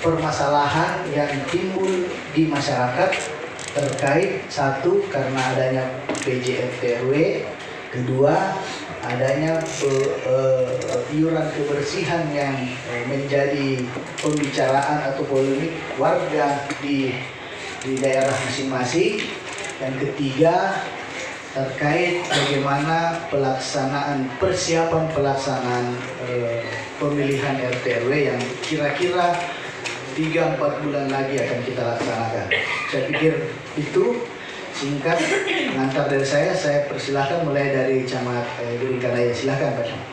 Permasalahan yang timbul di masyarakat terkait satu karena adanya PJMTRW, kedua adanya iuran kebersihan yang menjadi pembicaraan atau polemik warga di daerah masing-masing, dan ketiga terkait bagaimana persiapan pelaksanaan pemilihan RT/RW yang kira-kira 3-4 bulan lagi akan kita laksanakan. Saya pikir itu singkat pengantar dari saya persilahkan mulai dari Camat Biringkanaya. Silahkan Pak Camat.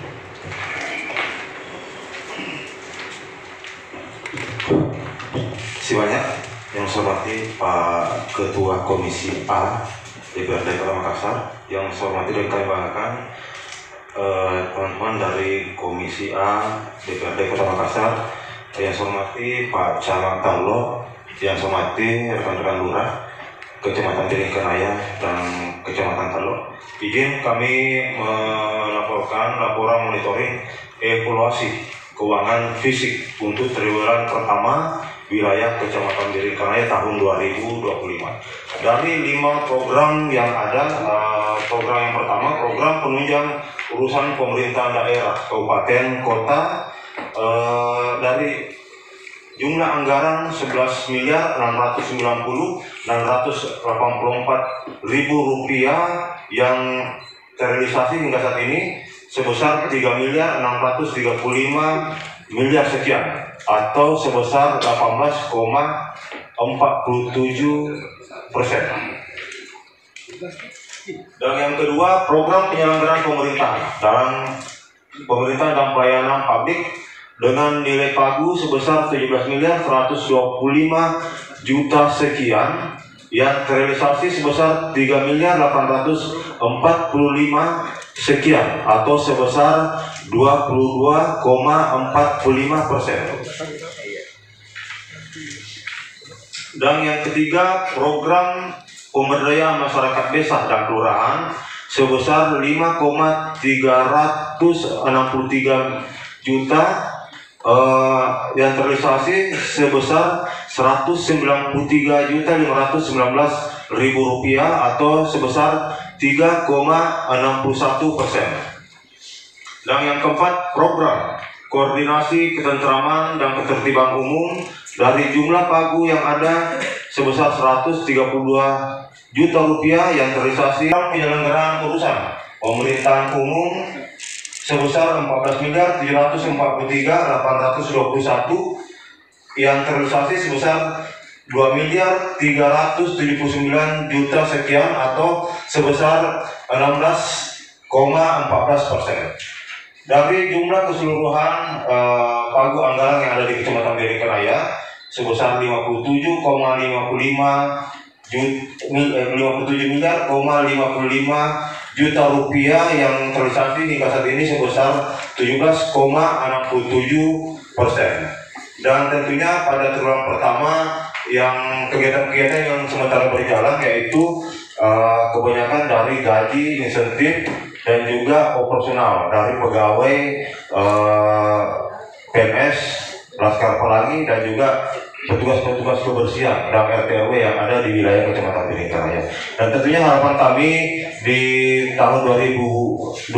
Terima banyak yang saya hormati Pak Ketua Komisi A DPRD Kota Makassar, yang saya hormati dan kami banggakan teman-teman dari Komisi A DPRD Kota Makassar, yang saya hormati Pak Camat Tallo, yang saya hormati rekan-rekan lurah Kecamatan Biringkanaya dan Kecamatan Tallo. Izin kami melaporkan laporan monitoring evaluasi keuangan fisik untuk triwulan pertama wilayah Kecamatan Biringkanaya tahun 2025. Dari 5 program yang ada, program yang pertama program penunjang urusan pemerintahan daerah kabupaten kota, dari jumlah anggaran 11.690.684.000 rupiah yang terrealisasi hingga saat ini sebesar 3.635 miliar sekian, atau sebesar 18,47%. Dan yang kedua, program penyelenggaraan pemerintahan dan pelayanan publik dengan nilai pagu sebesar 17.125.000.000 sekian yang terrealisasi sebesar 3.845 sekian, atau sebesar 22,45%. Dan yang ketiga, program pemberdayaan masyarakat desa dan kelurahan sebesar 5,363 juta yang terrealisasi sebesar 193.519.000 rupiah, atau sebesar 3,61%. Dan yang keempat, program koordinasi ketentraman dan ketertiban umum dari jumlah pagu yang ada sebesar 132 juta rupiah yang terrealisasi penyelenggaraan urusan pemerintahan umum sebesar 14.743.821 yang terrealisasi sebesar 2.379.000.000 sekian, atau sebesar 16,14%. Dari jumlah keseluruhan pagu anggaran yang ada di Kecamatan Biringkanaya sebesar 57,55 juta rupiah yang terrealisasi hingga saat ini sebesar 17,67%. Dan tentunya pada triwulan pertama yang kegiatan-kegiatan yang sementara berjalan, yaitu kebanyakan dari gaji, insentif, dan juga operasional dari pegawai PNS, Laskar Pelangi, dan juga petugas-petugas kebersihan dan RT/RW yang ada di wilayah Kecamatan Biringkanaya. Dan tentunya harapan kami di tahun 2025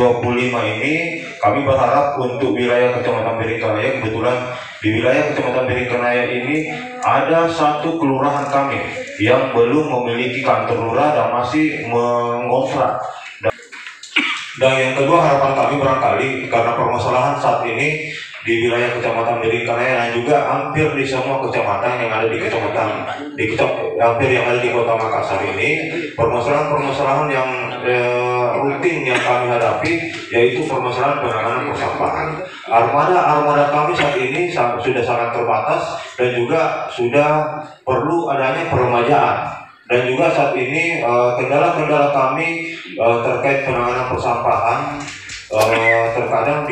ini, kami berharap untuk wilayah Kecamatan Biringkanaya, kebetulan di wilayah Kecamatan Biringkanaya ini ada satu kelurahan kami yang belum memiliki kantor lurah dan masih mengontrak. Dan yang kedua, harapan kami barangkali karena permasalahan saat ini di wilayah Kecamatan Biringkanaya dan juga hampir di semua kecamatan yang ada di hampir yang ada di Kota Makassar ini, permasalahan-permasalahan yang rutin yang kami hadapi, yaitu permasalahan penanganan persampahan. Armada kami saat ini sudah sangat terbatas dan juga sudah perlu adanya peremajaan. Dan juga saat ini kendala-kendala kami terkait penanganan persampahan terkadang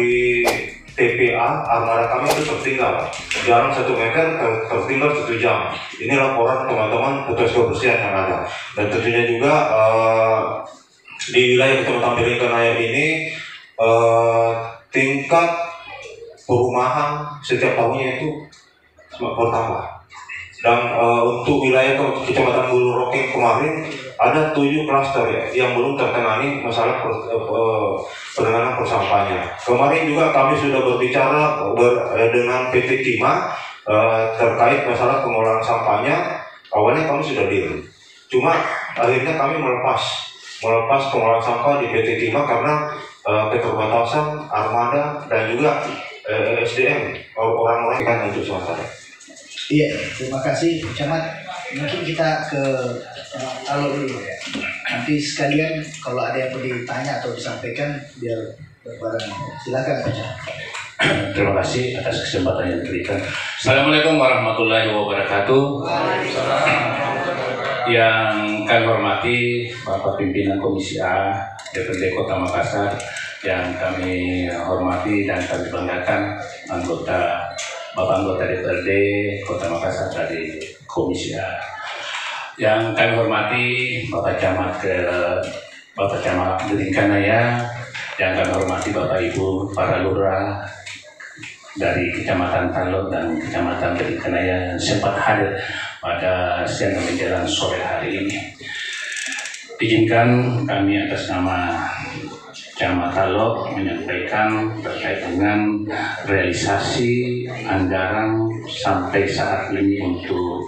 TPA armada kami itu tertinggal, jalan 1 meter tertinggal 1 jam. Ini laporan teman-teman petugas kebersihan yang ada. Dan tentunya juga di wilayah Kecamatan Pelingkanaya ini tingkat perumahan setiap tahunnya itu bertambah. Dan untuk wilayah Kecamatan Bulu Roking kemarin ada 7 klaster ya, yang belum tertangani masalah penanganan persampahannya. Kemarin juga kami sudah berbicara dengan PT Kima terkait masalah pengelolaan sampahnya. Awalnya kami sudah deal, cuma akhirnya kami melepas pengelolaan sampah di PT Kima karena keterbatasan armada dan juga SDM orang-orang yang untuk sementara. Iya, terima kasih Camat. Mungkin kita ke Talo dulu ya. Nanti sekalian kalau ada yang mau ditanya atau disampaikan biar berbareng. Silakan Pak Camat. Terima kasih atas kesempatan yang diberikan. Assalamualaikum warahmatullahi wabarakatuh. Yang kami hormati Bapak Pimpinan Komisi A DPRD Kota Makassar, yang kami hormati dan kami banggakan Bapak anggota DPRD Kota Makassar dari Komisi A. Yang kami hormati Bapak Camat Pelingkanaya, yang kami hormati Bapak Ibu para lurah dari Kecamatan Talo dan Kecamatan Pelingkanaya yang sempat hadir pada siang menjelang sore hari ini. Izinkan kami atas nama Camat Talo menyampaikan terkait dengan realisasi anggaran sampai saat ini untuk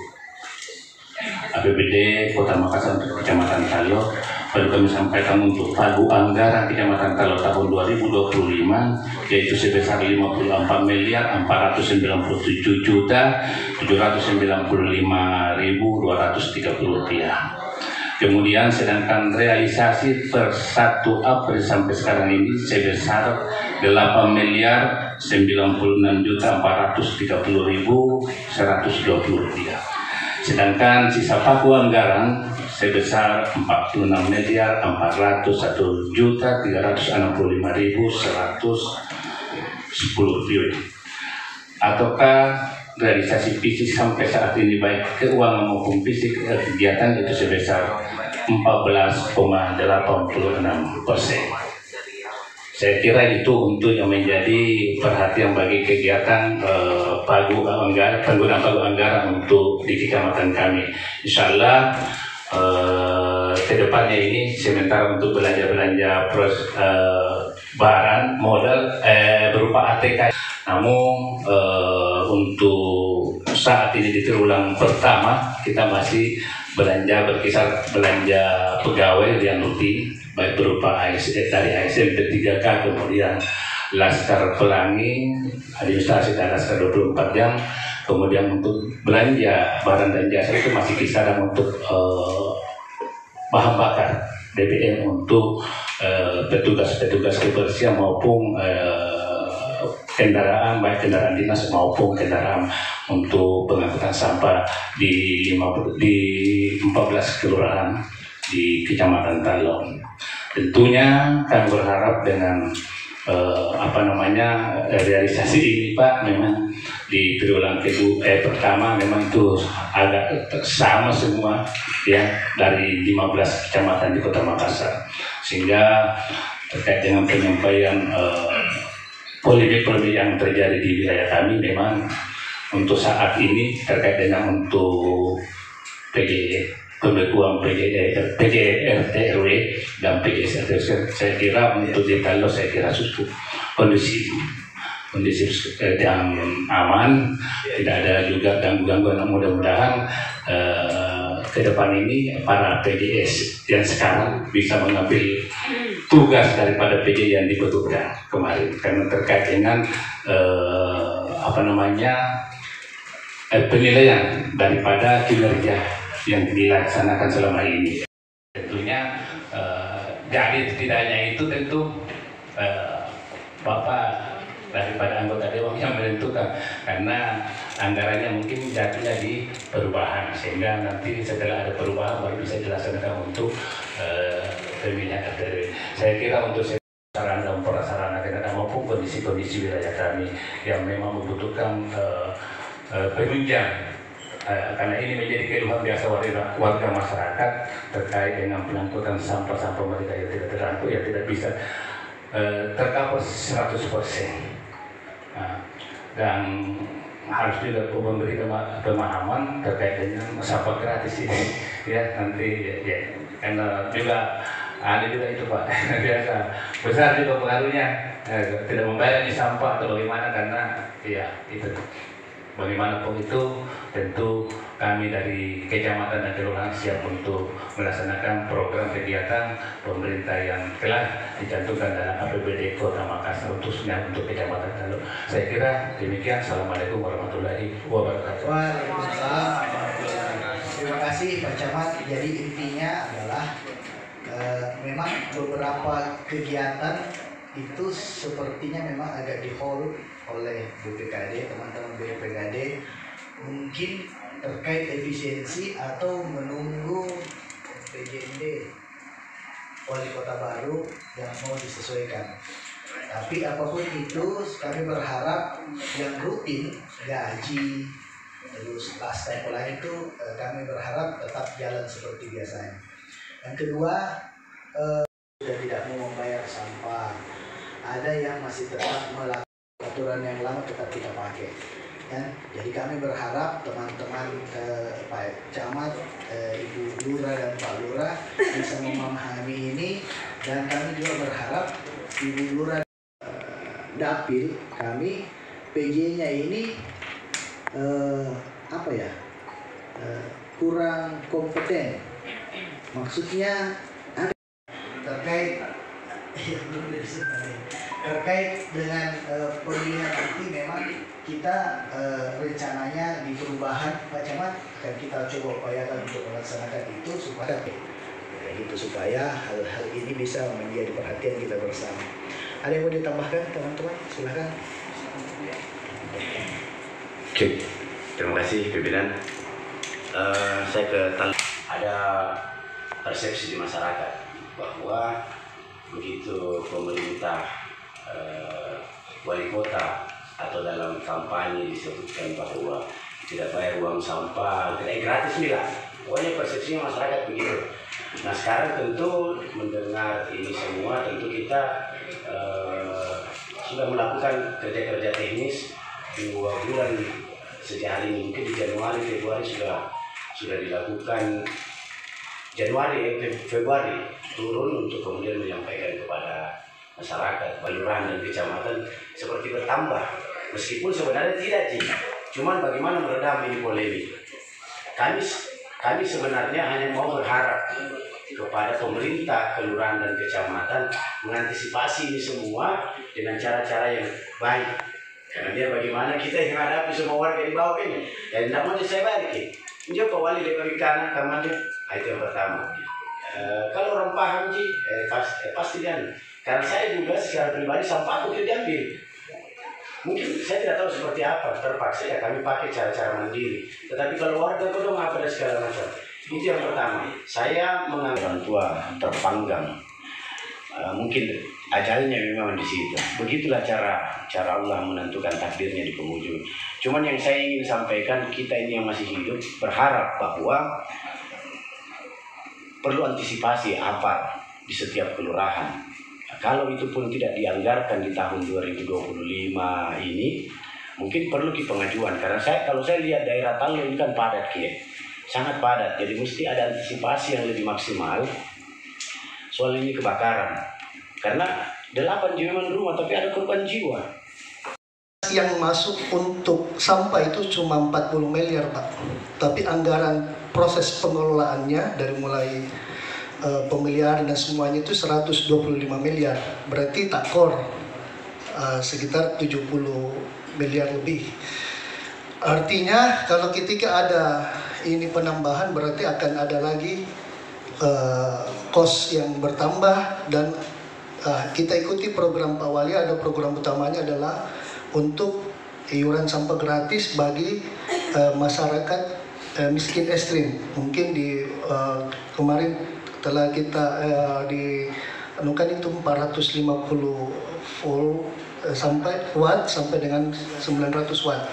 APBD Kota Makassar untuk Kecamatan Talo. Perlu kami sampaikan untuk pagu anggaran Kecamatan Talo tahun 2025 yaitu sebesar 54.447.795.230 rupiah. Kemudian sedangkan realisasi per 1 April sampai sekarang ini sebesar 8.096.430.120 rupiah. Sedangkan sisa pagu anggaran sebesar 46.401.365.110 rupiah. Ataukah realisasi fisik sampai saat ini baik keuangan maupun fisik kegiatan itu sebesar 14,86%. Saya kira itu untuk yang menjadi perhatian bagi kegiatan penggunaan pagu anggaran untuk di kecamatan kami. Insya Allah kedepannya ini sementara untuk belanja barang modal berupa ATK. Namun untuk saat ini di triwulan pertama kita masih berkisar belanja pegawai yang rutin baik berupa dari ASN P3K, kemudian Laskar Pelangi, administrasi dan Laskar 24 jam. Kemudian untuk belanja barang dan jasa itu masih kisaran untuk bahan bakar BBM untuk petugas kebersihan maupun kendaraan, baik kendaraan dinas maupun kendaraan untuk pengangkutan sampah di 14 kelurahan di Kecamatan Talo. Tentunya kami berharap dengan realisasi ini Pak, memang di triwulan pertama memang itu agak sama semua ya dari 15 kecamatan di Kota Makassar, sehingga terkait dengan penyampaian polemik-polemik yang terjadi di wilayah kami memang untuk saat ini terkait dengan untuk pembekuan PJRT-RW dan PJSRT, saya kira untuk di Talo saya kira cukup kondusif dan aman, tidak ada juga gangguan. Mudah-mudahan ke depan ini para PJS yang sekarang bisa mengambil tugas daripada PJ yang dibutuhkan kemarin, karena terkait dengan penilaian daripada kinerja yang dilaksanakan selama ini. Tentunya dari tidaknya itu tentu Bapak daripada anggota dewan yang menentukan, karena anggarannya mungkin jatuhnya di perubahan, sehingga nanti setelah ada perubahan baru bisa dilaksanakan untuk pemilihan RT. Saya kira untuk sarana dan prasarana kendaraan maupun kondisi-kondisi wilayah kami yang memang membutuhkan penunjang. Karena ini menjadi keluhan biasa warga masyarakat terkait dengan pengangkutan sampah-sampah mereka yang tidak terangkut, yang tidak bisa tercover 100%. Dan harus juga memberi pemahaman terkait dengan sampah gratis ini, ya nanti ya karena juga ada juga itu Pak biasa besar juga pengaruhnya, tidak membayar di sampah atau bagaimana, karena ya itu bagaimanapun itu tentu kami dari kecamatan dan kelurahan siap untuk melaksanakan program kegiatan pemerintah yang telah dicantumkan dalam APBD Kota Makassar khususnya untuk kecamatan Taluk. Saya kira demikian. Assalamualaikum warahmatullahi wabarakatuh. Waalaikumsalam. Terima kasih Pak Camat. Jadi intinya adalah memang beberapa kegiatan itu sepertinya memang agak di-hold oleh BPKD, teman-teman BPKD, mungkin terkait efisiensi atau menunggu PJMD Wali Kota Baru yang mau disesuaikan. Tapi apapun itu, kami berharap yang rutin, gaji, terus tas tempo lain itu kami berharap tetap jalan seperti biasanya. Yang kedua, sudah tidak mau membayar sampah. Ada yang masih tetap melakukan aturan yang lama tetap kita pakai. Ya, jadi kami berharap teman-teman Pak Camat, Ibu Lurah dan Pak Lurah bisa memahami ini, dan kami juga berharap Ibu Lurah Dapil kami PJ-nya ini kurang kompeten. Maksudnya ada terkait dengan pemilihan nanti, memang kita rencananya di perubahan Pak Camat akan kita coba upayakan untuk melaksanakan itu supaya hal-hal ini bisa menjadi perhatian kita bersama. Ada yang mau ditambahkan teman-teman? Silakan. Oke, terima kasih pimpinan. Saya ke ada persepsi di masyarakat bahwa begitu pemerintah wali kota atau dalam kampanye disebutkan bahwa tidak bayar uang sampah, tidak gratis bilang. Pokoknya persepsinya masyarakat begitu. Nah sekarang tentu mendengar ini semua, tentu kita sudah melakukan kerja-kerja teknis 2 bulan sejak hari ini. Mungkin di Januari, Februari sudah dilakukan. Februari turun untuk kemudian menyampaikan kepada masyarakat, kelurahan dan kecamatan seperti bertambah. Meskipun sebenarnya tidak, cuman bagaimana meredam ini polemik. Kami sebenarnya hanya mau berharap kepada pemerintah, kelurahan dan kecamatan mengantisipasi ini semua dengan cara-cara yang baik. Karena biar bagaimana kita yang hadapi semua warga di bawah ini. Dan tidak mau saya balik. Ini Pak Wali lebih kanan kamarnya. Itu yang pertama. Kalau orang paham pasti dan karena saya juga secara pribadi sampah itu diambil. Mungkin saya tidak tahu seperti apa, terpaksa ya kami pakai cara-cara mandiri. Tetapi kalau warga kodong apa dan segala macam. Itu yang pertama. Saya menganggap orang tua terpanggang. Mungkin ajalnya memang di situ. Begitulah cara Allah menentukan takdirnya di penghujung. Cuman yang saya ingin sampaikan, kita ini yang masih hidup berharap bahwa perlu antisipasi apa di setiap kelurahan. Kalau itu pun tidak dianggarkan di tahun 2025 ini, mungkin perlu pengajuan. Karena kalau saya lihat daerah Taluk ini kan padat, sangat padat. Jadi mesti ada antisipasi yang lebih maksimal. Soal ini kebakaran. Karena 8 jiwa rumah, tapi ada korban jiwa. Yang masuk untuk sampah itu cuma 40 miliar, Pak. Tapi anggaran proses pengelolaannya dari mulai pemeliharaan dan semuanya itu 125 miliar. Berarti takor sekitar 70 miliar lebih. Artinya kalau ketika ada ini penambahan berarti akan ada lagi kos yang bertambah, dan kita ikuti program Pak Wali. Ada program utamanya adalah untuk iuran sampah gratis bagi masyarakat miskin ekstrim. Mungkin di kemarin telah kita dianukan itu 450 full sampai dengan 900 watt.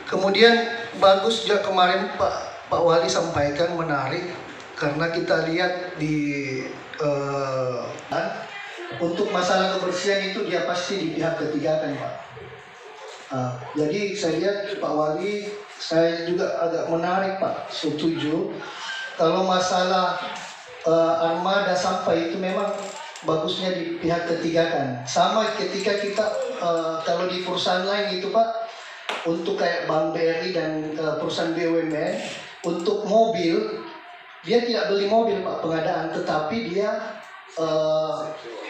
Kemudian bagus juga kemarin Pak Wali sampaikan, menarik karena kita lihat di untuk masalah kebersihan itu dia pasti di pihak ketiga kan Pak. Jadi saya lihat Pak Wali, saya juga agak menarik Pak, setuju kalau masalah armada sampah itu memang bagusnya di pihak ketiga kan. Sama ketika kita kalau di perusahaan lain itu Pak, untuk kayak Bank BRI dan perusahaan BUMN, untuk mobil dia tidak beli mobil Pak pengadaan, tetapi dia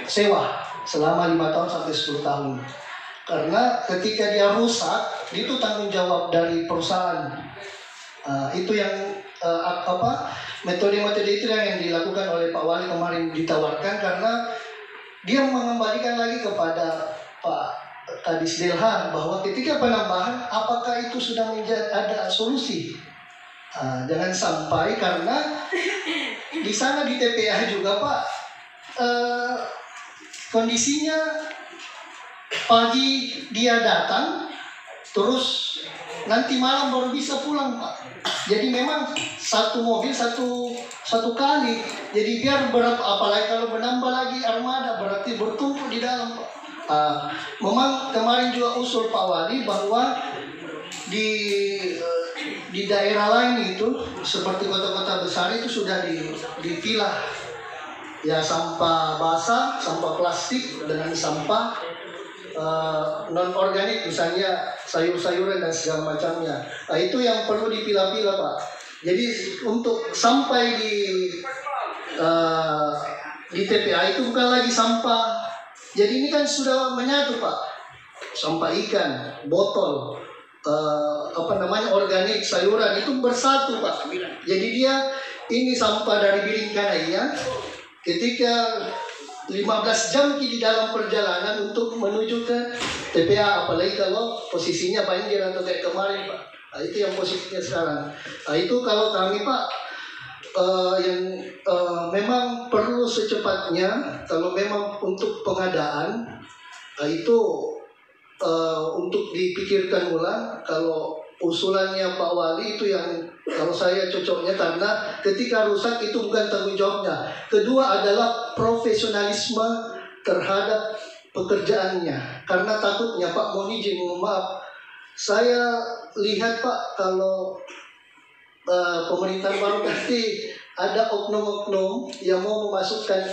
sewa selama 5 tahun sampai 10 tahun. Karena ketika dia rusak, itu tanggung jawab dari perusahaan. Itu yang metode-metode itu yang dilakukan oleh Pak Wali kemarin ditawarkan, karena dia mengembalikan lagi kepada Pak Kadis Delhan bahwa ketika penambahan apakah itu sudah ada solusi. Jangan sampai karena di sana di TPA juga Pak, kondisinya pagi dia datang, terus nanti malam baru bisa pulang Pak. Jadi memang satu mobil satu kali. Jadi biar berapa, apalagi kalau menambah lagi armada berarti bertumpuk di dalam Pak. Memang kemarin juga usul Pak Wali bahwa di daerah lain itu seperti kota-kota besar itu sudah dipilah ya, sampah basah, sampah plastik dengan sampah non organik, misalnya sayur-sayuran dan segala macamnya. Itu yang perlu dipilah-pilah Pak. Jadi untuk sampai di TPA itu bukan lagi sampah. Jadi ini kan sudah menyatu Pak. Sampah ikan, botol, organik, sayuran itu bersatu Pak. Jadi dia ini sampah dari Bilingkanaya ketika 15 jam di dalam perjalanan untuk menuju ke TPA, apalagi kalau posisinya banjir atau kayak kemarin Pak. Itu yang positifnya sekarang. Itu kalau kami Pak memang perlu secepatnya, kalau memang untuk pengadaan itu untuk dipikirkan ulang. Kalau usulannya Pak Wali itu yang kalau saya cocoknya, karena ketika rusak itu bukan tanggung jawabnya. Kedua adalah profesionalisme terhadap pekerjaannya. Karena takutnya Pak, mohon izin, maaf, saya lihat Pak kalau pemerintahan baru pasti ada oknum-oknum yang mau memasukkan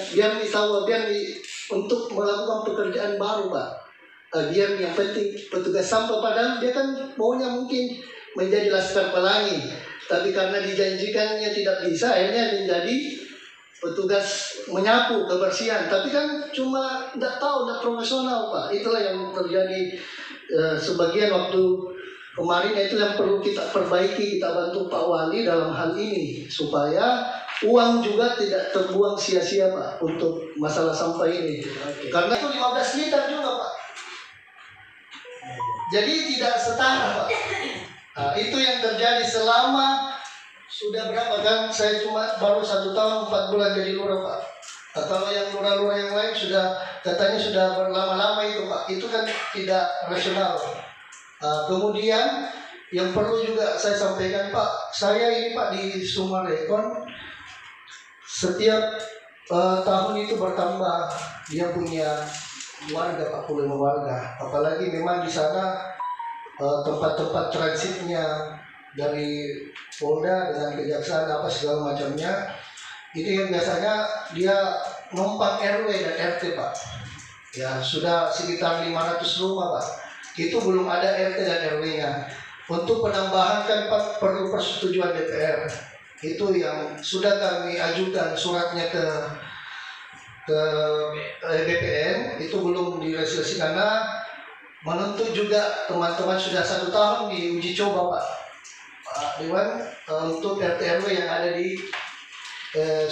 untuk melakukan pekerjaan baru Pak. Dia yang penting petugas sampah, padahal dia kan maunya mungkin menjadi laskar pelangi, tapi karena dijanjikannya tidak bisa, akhirnya menjadi petugas menyapu kebersihan, tapi kan cuma tidak profesional Pak. Itulah yang terjadi sebagian waktu kemarin. Itu yang perlu kita perbaiki, kita bantu Pak Wali dalam hal ini supaya uang juga tidak terbuang sia-sia Pak untuk masalah sampah ini. Karena itu 15 liter juga Pak. Jadi tidak setara Pak. Itu yang terjadi selama sudah berapa kan? Saya cuma baru 1 tahun 4 bulan jadi lurah Pak. Kalau yang lurah-lurah yang lain sudah katanya sudah berlama-lama itu Pak. Itu kan tidak rasional. Kemudian yang perlu juga saya sampaikan Pak, saya ini Pak di Sumarekon setiap tahun itu bertambah dia punya warga 45 warga. Apalagi memang di sana tempat-tempat transitnya dari Polda dengan kejaksaan apa segala macamnya, itu yang biasanya dia numpang RW dan RT Pak. Ya sudah sekitar 500 rumah Pak. Itu belum ada RT dan RW-nya. Untuk penambahan kan Pak perlu persetujuan DPR. Itu yang sudah kami ajukan suratnya ke BPN, itu belum direalisasi karena menuntut juga teman-teman sudah 1 tahun diuji coba Pak Dewan untuk RT RW yang ada di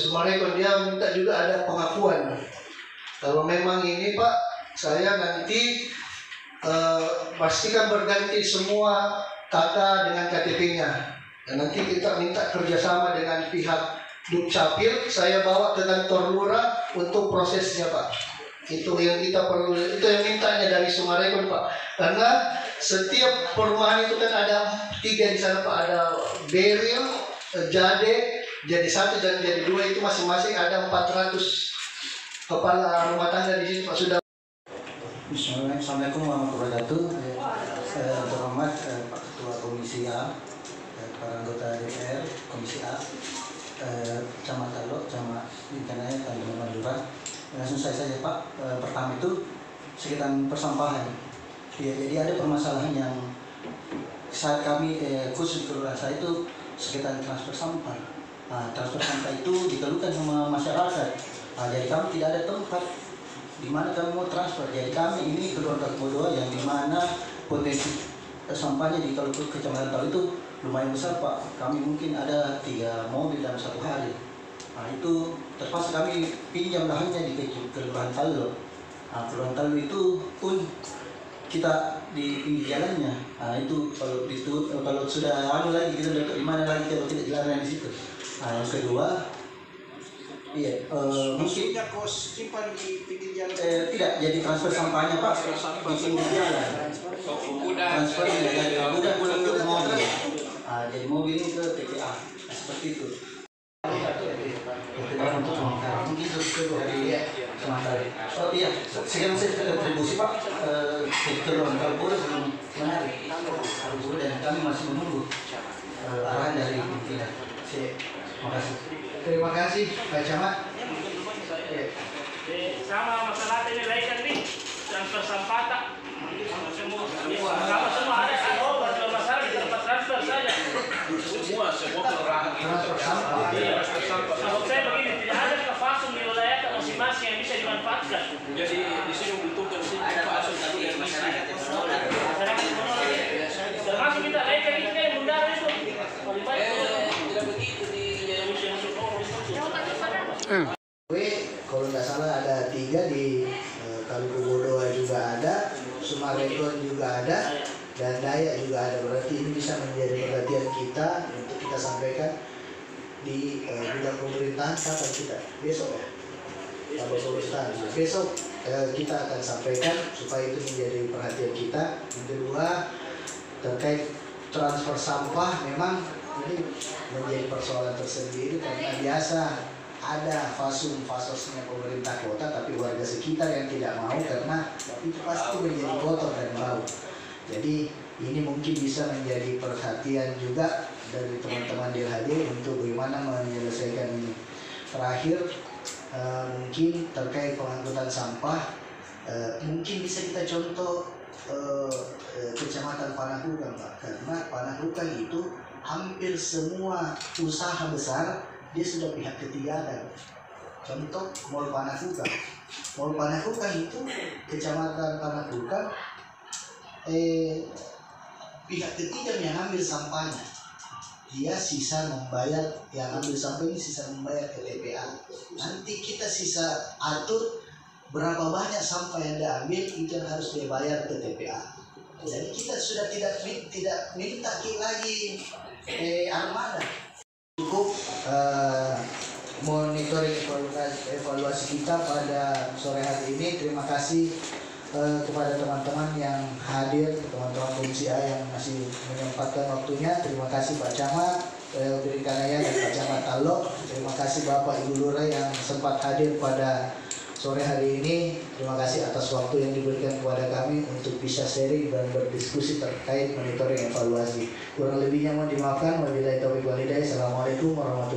Sumarekon. Dia minta juga ada pengakuan kalau memang ini Pak, saya nanti pastikan berganti semua kakak dengan KTP-nya, dan nanti kita minta kerjasama dengan pihak Dukcapil, saya bawa ke kantor lurah untuk prosesnya Pak. Itu yang kita perlu, itu yang mintanya dari Sumarekon Pak. Karena setiap perumahan itu kan ada 3 di sana Pak, ada Beril, Jade, jadi 1 dan jadi 2, itu masing-masing ada 400 kepala rumah tangga di sini Pak. Sudah. Bismillahirrahmanirrahim. Assalamualaikum warahmatullahi wabarakatuh. Saya terhormat Pak Ketua Komisi A, para anggota DPR Komisi A, Camat Talok, Camat Bintanaya, Tanjung Madura. Langsung saja Pak. Pertama itu sekitar persampahan. Ya, jadi ada permasalahan yang saat kami khusus di kelurahan saya itu sekitar transfer sampah. Nah, transfer sampah itu dikeluhkan sama masyarakat. Nah, jadi kami tidak ada tempat di mana kami mau transfer. Jadi kami ini keluarga Komodo yang di mana potensi sampahnya di kalau Kecamatan Talu itu lumayan besar Pak. Kami mungkin ada 3 mobil dalam 1 hari. Nah, itu terpaksa kami pinjam lahannya di Kelurahan Talu. Nah, Kelurahan Talu itu pun kita di pinggir jalannya. Nah, itu kalau sudah lagi kita dapat di mana lagi kalau tidak jalan di situ. Nah, yang kedua, iya, mungkin kos simpan di pinggir jalan. Tidak, jadi transfer sampahnya Pak di pinggir jalan. Transfer dari gudang ke mobil. Nah, jadi mobil ini ke TPA. Nah, seperti itu. Mungkin itu dari sementara. Oh iya, sekarang saya kontribusi Pak. Keluar Kalpura belum menarik. Kalpura dan kami masih menunggu arahan dari pimpinan. Terima kasih. Terima kasih Pak Camat. Sama masalah ini lain nih transfer sampah tak semua ada masalah di tempat transfer saja semua kelurahan Transfer sampah. maksud saya begini, tidak ada kefasum di wilayah masing-masing yang bisa dimanfaatkan. Jadi di sini membutuhkan fasum dari masyarakat yang menolak. Termasuk kita lain kayak gitu kayak bundar itu. Tidak begitu di Kalau nggak salah ada 3 di Kalikubodo juga ada, Sumarekon juga ada, dan Dayak juga ada. Berarti ini bisa menjadi perhatian kita untuk kita sampaikan di bidang pemerintahan. Kapan kita? Besok ya? Kalau pemerintahan besok kita akan sampaikan supaya itu menjadi perhatian kita. Yang kedua terkait transfer sampah, memang ini menjadi persoalan tersendiri karena biasa ada fasosnya pemerintah kota, tapi warga sekitar yang tidak mau karena itu pasti menjadi kotor dan bau. Jadi ini mungkin bisa menjadi perhatian juga dari teman-teman DLHD untuk bagaimana menyelesaikan ini. Terakhir mungkin terkait pengangkutan sampah, mungkin bisa kita contoh Kecamatan Panakukang Pak, karena Panakukang itu hampir semua usaha besar dia sudah pihak ketiga kan. Contoh Mall Panakukang. Mall Panakukang itu Kecamatan Panakukang pihak ketiga yang ambil sampahnya. Dia sisa membayar, yang ambil sampah ini sisa membayar ke TPA. Nanti kita sisa atur berapa banyak sampah yang dia ambil itu yang harus dia bayar ke TPA. Jadi kita sudah tidak minta lagi armada. Cukup monitoring evaluasi kita pada sore hari ini. Terima kasih kepada teman-teman yang hadir, teman-teman Komisi A yang masih menyempatkan waktunya. Terima kasih Pak Camat Bintanaya dan Pak Camat Talok. Terima kasih Bapak Ibu Lurah yang sempat hadir pada sore hari ini. Terima kasih atas waktu yang diberikan kepada kami untuk bisa sharing dan berdiskusi terkait monitoring evaluasi. Kurang lebihnya mohon dimaafkan. Wabillahi taufiq wal hidayah. Assalamualaikum warahmatullahi wabarakatuh.